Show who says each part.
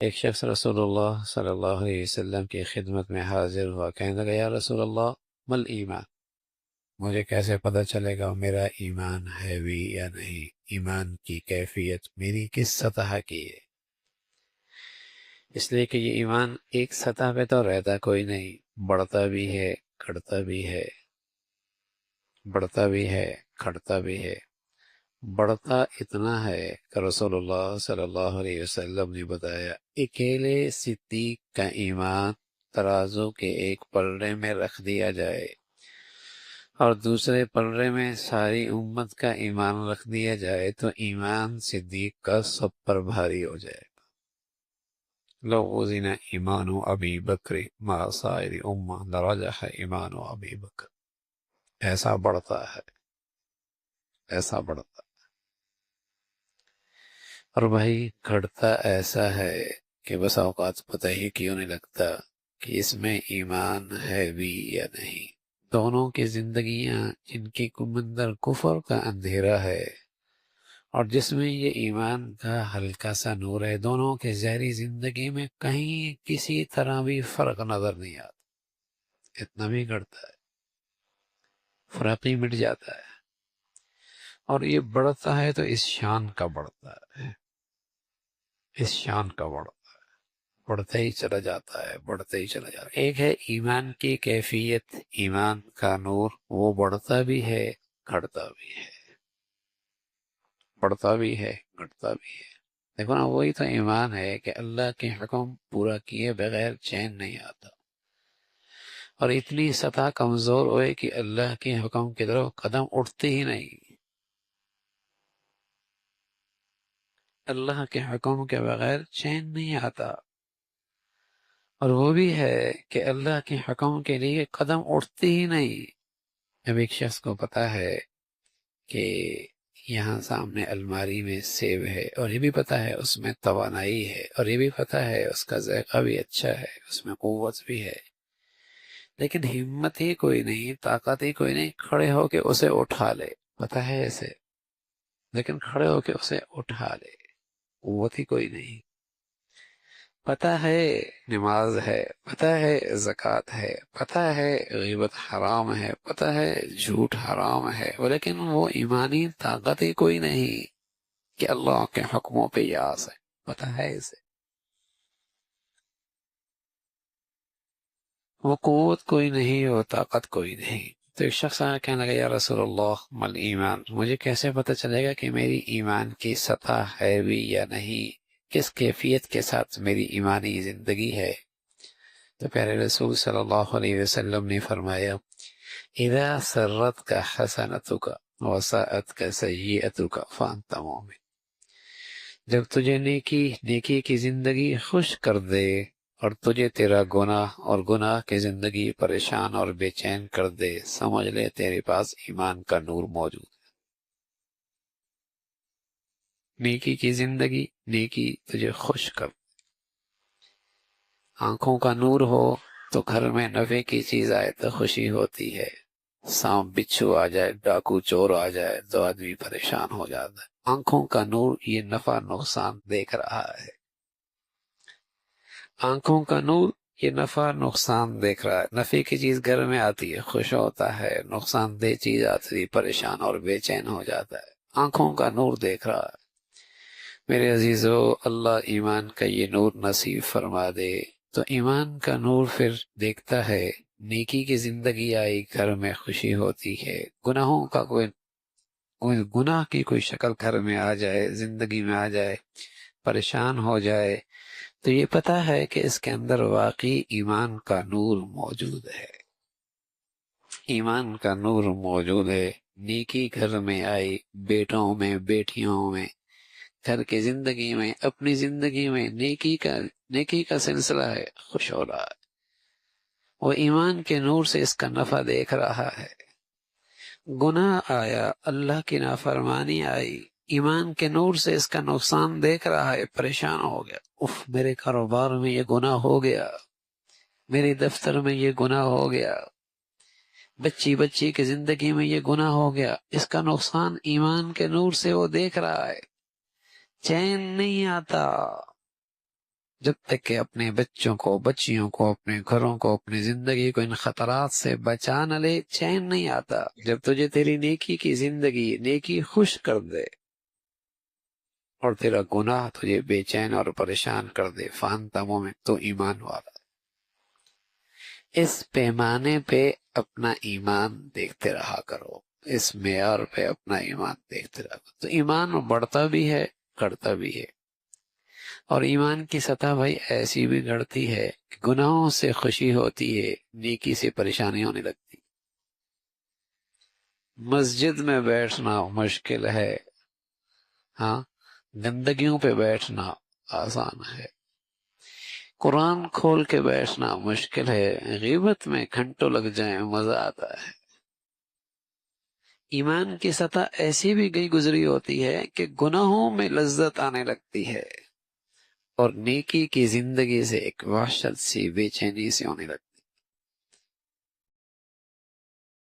Speaker 1: ایک شخص رسول اللہ صلی اللہ علیہ وسلم کی خدمت میں حاضر ہوا، کہنے لگا یا رسول اللہ مل ایمان، مجھے کیسے پتہ چلے گا میرا ایمان ہے بھی یا نہیں، ایمان کی کیفیت میری کس سطح کی ہے؟ اس لیے کہ یہ ایمان ایک سطح پہ تو رہتا کوئی نہیں، بڑھتا بھی ہے، گھٹتا بھی ہے، بڑھتا بھی ہے، گھٹتا بھی ہے۔ بڑھتا اتنا ہے کہ رسول اللہ صلی اللہ علیہ وسلم نے بتایا اکیلے صدیق کا ایمان ترازو کے ایک پلڑے میں رکھ دیا جائے اور دوسرے پلڑے میں ساری امت کا ایمان رکھ دیا جائے تو ایمان صدیق کا سب پر بھاری ہو جائے گا۔ لو وزن ایمان ابی بکر مع سائر امہ لرجح ایمان ابی بکر۔ ایسا بڑھتا ہے، ایسا بڑھتا ہے، اور بھائی گھٹتا ایسا ہے کہ بس اوقات پتہ ہی کیوں نہیں لگتا کہ اس میں ایمان ہے بھی یا نہیں۔ دونوں کی زندگیاں جن کی اندر کفر کا اندھیرا ہے اور جس میں یہ ایمان کا ہلکا سا نور ہے، دونوں کے ظاہری زندگی میں کہیں کسی طرح بھی فرق نظر نہیں آتا، اتنا بھی گھٹتا ہے، فرق ہی مٹ جاتا ہے۔ اور یہ بڑھتا ہے تو اس شان کا بڑھتا ہے، اس شان کا بڑھتا ہے، بڑھتے ہی چلا جاتا ہے، بڑھتے ہی چلا جاتا ہے۔ ایک ہے ایمان کی کیفیت، ایمان کا نور، وہ بڑھتا بھی ہے، گھٹتا بھی ہے، بڑھتا بھی ہے، گھٹتا بھی ہے۔ دیکھو نا، وہی تو ایمان ہے کہ اللہ کے حکم پورا کیے بغیر چین نہیں آتا، اور اتنی سطح کمزور ہوئے کہ اللہ کے حکم کی طرف قدم اٹھتے ہی نہیں، اللہ کے حکم کے بغیر چین نہیں آتا۔ اور وہ بھی ہے کہ اللہ کے حکم کے لیے قدم اٹھتے ہی نہیں۔ اب ایک شخص کو پتا ہے کہ یہاں سامنے الماری میں سیب ہے، اور یہ بھی پتا ہے اس میں توانائی ہے، اور یہ بھی پتا ہے اس کا ذائقہ بھی اچھا ہے، اس میں قوت بھی ہے، لیکن ہمت ہی کوئی نہیں، طاقت ہی کوئی نہیں کھڑے ہو کے اسے اٹھا لے۔ پتا ہے اسے، لیکن کھڑے ہو کے اسے اٹھا لے، قوت ہی کوئی نہیں۔ پتہ ہے نماز ہے، پتہ ہے زکوٰۃ ہے، پتہ ہے غیبت حرام ہے، پتہ ہے جھوٹ حرام ہے، لیکن وہ ایمانی طاقت ہی کوئی نہیں کہ اللہ کے حکموں پہ یاس ہے۔ پتہ ہے اسے، وہ قوت کوئی نہیں، وہ طاقت کوئی نہیں۔ تو ایک شخص آیا، کہنے لگا یا رسول اللہ مل ایمان، مجھے کیسے پتہ چلے گا کہ میری ایمان کی سطح ہے بھی یا نہیں، کس کیفیت کے ساتھ میری ایمانی زندگی ہے؟ تو پیارے رسول صلی اللہ علیہ وسلم نے فرمایا اذا سرتک حسنتک وساءتک سیئتک فانت مومن۔ جب تجھے نیکی کی زندگی خوش کر دے اور تجھے تیرا گناہ اور گناہ کی زندگی پریشان اور بے چین کر دے، سمجھ لے تیرے پاس ایمان کا نور موجود ہے۔ نیکی کی زندگی، نیکی تجھے خوش کر، آنکھوں کا نور ہو تو گھر میں نفع کی چیز آئے تو خوشی ہوتی ہے، سانپ بچھو آ جائے، ڈاکو چور آ جائے تو آدمی پریشان ہو جاتا ہے۔ آنکھوں کا نور یہ نفع نقصان دیکھ رہا ہے، آنکھوں کا نور یہ نفع نقصان دیکھ رہا ہے۔ نفع کی چیز گھر میں آتی ہے خوش ہوتا ہے، نقصان دہ چیز آتی ہے پریشان اور بے چین ہو جاتا ہے۔ آنکھوں کا نور دیکھ رہا ہے۔ میرے عزیزو، اللہ ایمان کا یہ نور نصیب فرما دے تو ایمان کا نور پھر دیکھتا ہے، نیکی کی زندگی آئی، گھر میں خوشی ہوتی ہے، گناہوں کا کوئی گناہ کی کوئی شکل گھر میں آ جائے، زندگی میں آ جائے، پریشان ہو جائے، تو یہ پتہ ہے کہ اس کے اندر واقعی ایمان کا نور موجود ہے، ایمان کا نور موجود ہے۔ نیکی گھر میں آئی، بیٹوں میں، بیٹیوں میں، گھر کی زندگی میں، اپنی زندگی میں نیکی کا سلسلہ ہے، خوش ہو رہا ہے، وہ ایمان کے نور سے اس کا نفع دیکھ رہا ہے۔ گناہ آیا، اللہ کی نافرمانی آئی، ایمان کے نور سے اس کا نقصان دیکھ رہا ہے، پریشان ہو گیا، اف میرے کاروبار میں یہ گناہ ہو گیا، میرے دفتر میں یہ گناہ ہو گیا، بچی کی زندگی میں یہ گناہ ہو گیا، اس کا نقصان ایمان کے نور سے وہ دیکھ رہا ہے، چین نہیں آتا، جب تک کہ اپنے بچوں کو، بچیوں کو، اپنے گھروں کو، اپنی زندگی کو ان خطرات سے بچا نہ لے، چین نہیں آتا۔ جب تجھے تیری نیکی کی زندگی، نیکی خوش کر دے اور تیرا گناہ تجھے بے چین اور پریشان کر دے، فانت مومن، تو ایمان والا۔ اس پیمانے پہ اپنا ایمان دیکھتے رہا کرو، اس معیار پہ اپنا ایمان دیکھتے رہا کرو، تو ایمان بڑھتا بھی ہے، گڑھتا بھی ہے۔ اور ایمان کی سطح بھائی ایسی بھی گڑھتی ہے کہ گناہوں سے خوشی ہوتی ہے، نیکی سے پریشانی ہونے لگتی۔ مسجد میں بیٹھنا مشکل ہے، ہاں، گندگیوں پہ بیٹھنا آسان ہے۔ قرآن کھول کے بیٹھنا مشکل ہے، غیبت میں گھنٹوں لگ جائیں مزہ آتا ہے۔ ایمان کی سطح ایسی بھی گئی گزری ہوتی ہے کہ گناہوں میں لذت آنے لگتی ہے اور نیکی کی زندگی سے ایک وحشت سی، بے چینی سی ہونے لگتی ہے۔